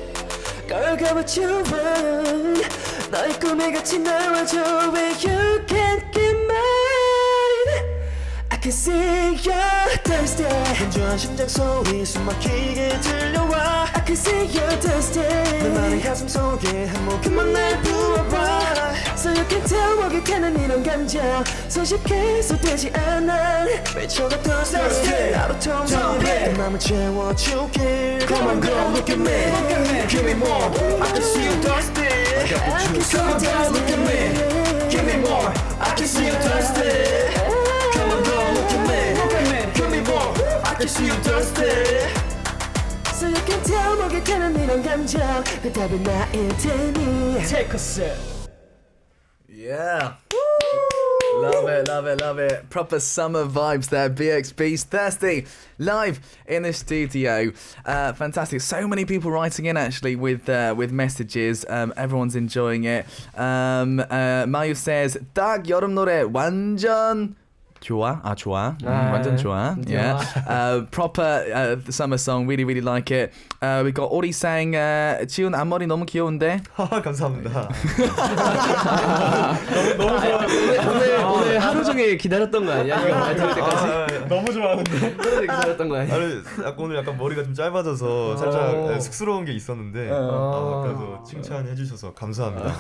F: Girl got what you want 너의 꿈에 같이 나와줘 Where you can't get mine I can see you're thirsty 건조한 심장 소리 숨 막히게 들려와 I can see you're thirsty 내 많은 가슴 속에 한 모금만 날 부어봐 So you can tell 목이 타는 이런 감정 손쉽게 쏟되지 않아 미쳐가 thirsty 나로 텅빈 내 맘을 채워줄게
B: Come on girl look at me.
E: Look at me.
B: Give me more. I can see you thirsty. I got the juice. Come on girl look at me. Give me more. I can see you thirsty. Come on girl look at me.
E: Look at me.
B: Give me more. I can see you thirsty.
F: So you can tell 목이 타는 이런 감정 그 답은 나일 테니
E: Take a sip.
A: Yeah. Love it. Proper summer vibes there. BXB's Thirsty live in the studio. Fantastic. So many people writing in actually with messages. Everyone's enjoying it. Mayu says, 딱 여름 노래 완전 좋아. 좋아. 완전 좋아. Yeah. Proper summer song. Really like it. We got Ori saying, 지훈 앞머리 너무 귀여운데.
C: 감사합니다.
D: 너무 좋아. 오늘 하루 종일 기다렸던 거 아니야? 이거 말 들을 때까지.
C: 너무 좋아하는데.
D: 하루 종일 기다렸던 거 아니야?
C: 오늘 약간 머리가 좀 짧아져서 살짝 쑥스러운 게 있었는데 그래서 칭찬해 주셔서 감사합니다.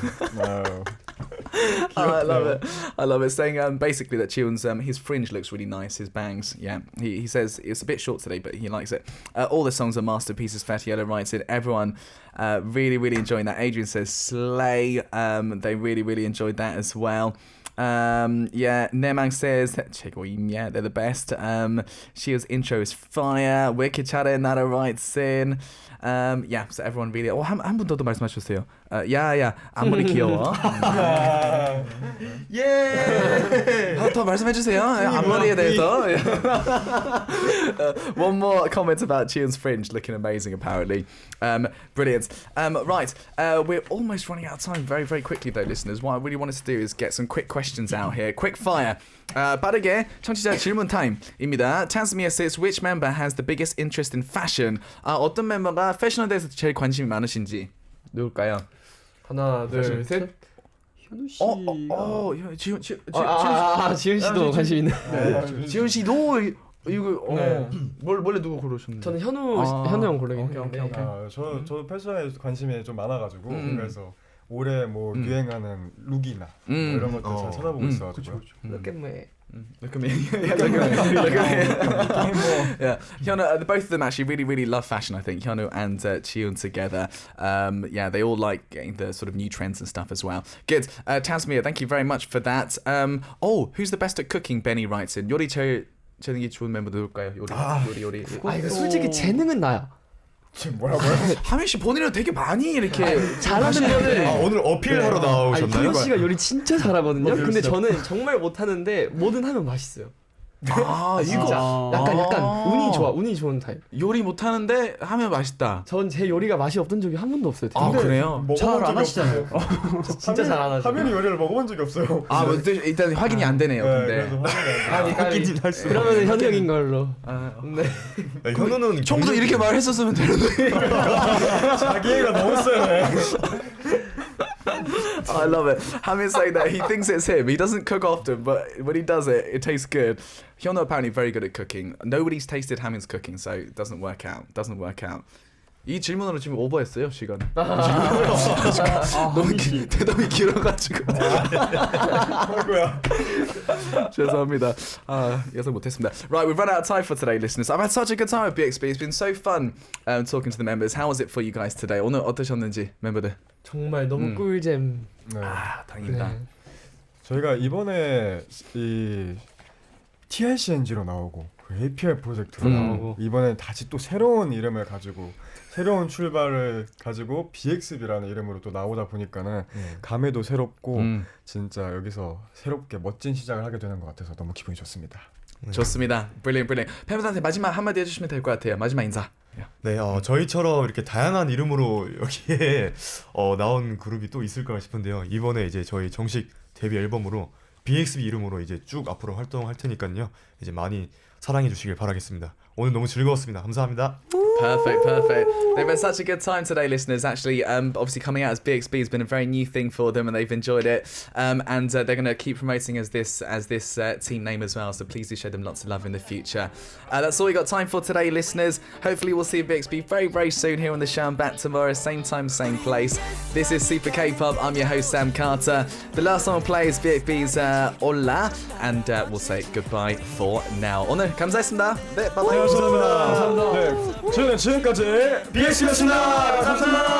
A: I love it. Saying basically that Chiun's his fringe looks really nice, his bangs. Yeah, he says it's a bit short today, but he likes it. All the songs are masterpieces. Fatiella writes it. Everyone really enjoying that. Adrian says slay. They really enjoyed that as well. Yeah, Nemang says yeah, they're the best. Shia's intro is fire. Wicked Chada Nada writes in. Yeah, so everyone really. 한 분 더 말씀하셨어요. 야야 앞머리 귀여워. 예. 더 말씀해주세요. 앞머리에 대해서. One more comment about Chiun's fringe looking amazing apparently. Brilliant. Right, we're almost running out of time very quickly though, listeners. What I really wanted to do is get some quick questions out here. Quick fire. 빠르게 청취자 질문 타임입니다. Tasmia says, which member has the biggest interest in fashion? 어떤 멤버가 패션에 대해서 제일 관심이 많으신지. 누굴까요?
D: 하나, 둘, 셋.
E: 현우 씨가
D: 지훈 씨도 관심 있는.
A: 네. 지훈 씨도 이거
D: 네.
A: 원래 누구 고르셨는데?
D: 저는 현우 형 고르긴 했는데.
A: 오케이.
B: 저 패션에 관심이 좀 많아가지고 그래서 올해 뭐 유행하는 룩이나 뭐 이런 것들 잘 찾아보고 있어가지고.
D: Look at me.
A: Look at me. Look at me. Yeah, Hyunwoo, both of them actually really love fashion. I think Hyunwoo and Chiun together. Yeah, they all like getting the sort of new trends and stuff as well. Good. Tasmia, thank you very much for that. Who's the best at cooking? Benny writes in. 요리 제일 재능이 좋은 멤버 누굴까요? 요리.
D: 이거 솔직히 재능은 나야.
B: 지금 뭐라고요?
A: 하민 씨 본인은 되게 많이 이렇게
D: 잘하는 거는
C: 오늘 어필하러 나오셨나요?
D: 현우 씨가 요리 진짜 잘하거든요. 근데 저는 정말 못하는데 뭐든 하면 맛있어요.
A: 이거
D: 약간 운이 좋은 타입.
A: 요리 못하는데 하면 맛있다.
D: 전 제 요리가 맛이 없던 적이 한 번도 없어요.
A: 그래요?
E: 잘 안 하시잖아요.
D: 진짜 잘 안 하죠.
B: 하민이 요리를 먹어본 적이 없어요.
A: 일단 확인이 안 되네요. 근데
C: 확인이 할 수.
D: 그러면 현우 형인 걸로.
C: 네. 현우는
A: 처음부터 이렇게 말했었으면 되는데.
B: 자기애가 너무 세네.
A: I love it. Hamin saying that he thinks it's him. He doesn't cook often, but when he does it, it tastes good. Hyunwoo apparently very good at cooking. Nobody's tasted Hamin's cooking, so it doesn't work out. 이 질문으로 지금 오버했어요 시간. 너무 대답이 길어가지고. 죄송합니다. 예상 못했습니다. Right, we've run out of time for today, listeners. I've had such a good time with BXB. It's been so fun talking to the members. How was it for you guys today? 오늘 어떠셨는지 멤버들?
D: 정말 너무 꿀잼.
B: 네.
A: 다행이다.
D: 네.
B: 저희가 이번에 이 TLCNG로 나오고 그 APR 프로젝트로 나오고 이번에 다시 또 새로운 이름을 가지고 새로운 출발을 가지고 BXB라는 이름으로 또 나오다 보니까는 감회도 새롭고 진짜 여기서 새롭게 멋진 시작을 하게 되는 것 같아서 너무 기분이 좋습니다.
A: 좋습니다. Brilliant. 팬분들한테 마지막 한마디 해주시면 될 것 같아요. 마지막 인사.
C: 네, 저희처럼 이렇게 다양한 이름으로 여기에 나온 그룹이 또 있을까 싶은데요. 이번에 이제 저희 정식 데뷔 앨범으로 BXB 이름으로 이제 쭉 앞으로 활동할 테니까요. 이제 많이 사랑해 주시길 바라겠습니다. 오늘 너무 즐거웠습니다. 감사합니다.
A: Perfect. They've had such a good time today, listeners. Actually, obviously coming out as BXB has been a very new thing for them, and they've enjoyed it. And they're going to keep promoting as this team name as well. So please do show them lots of love in the future. That's all we got time for today, listeners. Hopefully, we'll see BXB very soon here on the show. I'm back tomorrow, same time, same place. This is Super K-Pop. I'm your host Sam Carter. The last song we'll play is BXB's Hola, and we'll say goodbye for now. 오늘 감사했습니다. 네, bye bye.
B: 감사합니다. 네, 저희는 지금까지 BXB였습니다. 감사합니다.